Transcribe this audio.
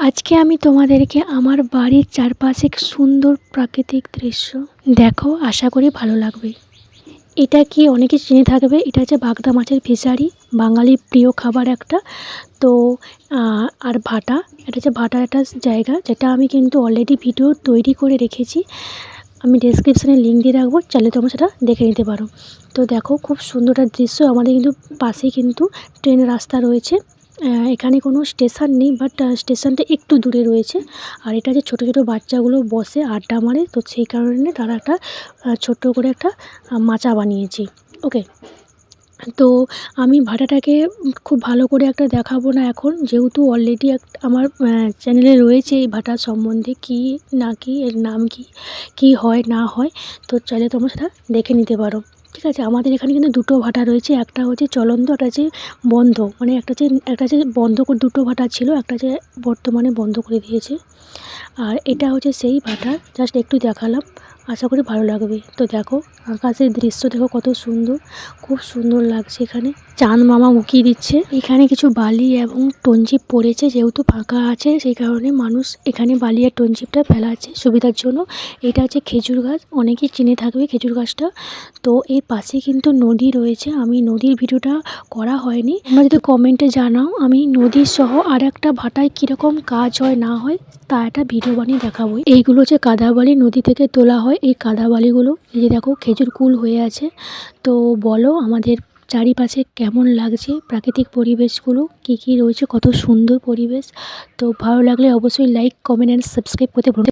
আজকে আমি তোমাদেরকে আমার বাড়ির চারপাশে সুন্দর প্রাকৃতিক দৃশ্য দেখো, আশা করি ভালো লাগবে। এটা কি অনেকে চিনে থাকবে, এটা হচ্ছে বাগদা মাছের ফিশারি, বাঙালির প্রিয় খাবার একটা। তো আর ভাটা, এটা হচ্ছে ভাটার একটা জায়গা, যেটা আমি কিন্তু অলরেডি ভিডিও তৈরি করে রেখেছি। আমি ডেসক্রিপশানে লিঙ্ক দিয়ে রাখবো, চাইলে তোমরা সেটা দেখে নিতে পারো। তো দেখো, খুব সুন্দর একটা দৃশ্য। আমাদের কিন্তু পাশেই কিন্তু ট্রেনের রাস্তা রয়েছে। এখানে কোনো স্টেশন নেই, বাট স্টেশনটা একটু দূরে রয়েছে। আর এটা যে ছোটো ছোটো বাচ্চাগুলো বসে আড্ডা মারে, তো সেই কারণে তারা একটা ছোট্ট করে একটা মাচা বানিয়েছে। ওকে, তো আমি ভাটাটাকে খুব ভালো করে একটা দেখাবো না এখন, যেহেতু অলরেডি আমার চ্যানেলে রয়েছে এই ভাটার সম্বন্ধে, কী না কি এর নাম কি হয় না হয়, তো চাইলে তোমরা সেটা দেখে নিতে পারো। ঠিক আছে, আমাদের এখানে কিন্তু দুটো ভাটা রয়েছে, একটা হচ্ছে চলন্ত, একটা হচ্ছে বন্ধ। মানে একটা হচ্ছে বন্ধ করে, দুটো ভাটা ছিল, একটা হচ্ছে বর্তমানে বন্ধ করে দিয়েছে। আর এটা হচ্ছে সেই ভাটা, জাস্ট একটু দেখালাম, আশা করি ভালো লাগবে। তো দেখো, আকাশের দৃশ্য দেখো কত সুন্দর, খুব সুন্দর লাগছে। এখানে চাঁদ মামা উঁকি দিচ্ছে। এখানে কিছু বালি এবং টনচিপ পড়েছে, যেহেতু ফাঁকা আছে সেই কারণে মানুষ এখানে বালি আর টনচিপটা ফেলাচ্ছে সুবিধার জন্য। এটা হচ্ছে খেজুর গাছ, অনেকেই চিনে থাকবে খেজুর গাছটা। তো এর পাশে কিন্তু নদী রয়েছে। আমি নদীর ভিডিওটা করা হয়নি, তোমরা যদি কমেন্টে জানাও আমি নদীর সহ আর একটা ভাটায় কীরকম কাজ হয় না হয় তা একটা ভিডিও বানিয়ে দেখাবো। এইগুলো হচ্ছে কাদাবালি, নদী থেকে তোলা হয় এই কাদাবালিগুলো। এই যে দেখো, খেজুর কুল হয়ে আছে। তো বলো, আমাদের চারিপাশে কেমন লাগছে প্রাকৃতিক পরিবেশগুলো, কী কী রয়েছে, কত সুন্দর পরিবেশ। তো ভালো লাগলে অবশ্যই লাইক, কমেন্ট অ্যান্ড সাবস্ক্রাইব করতে ভুলবেন না।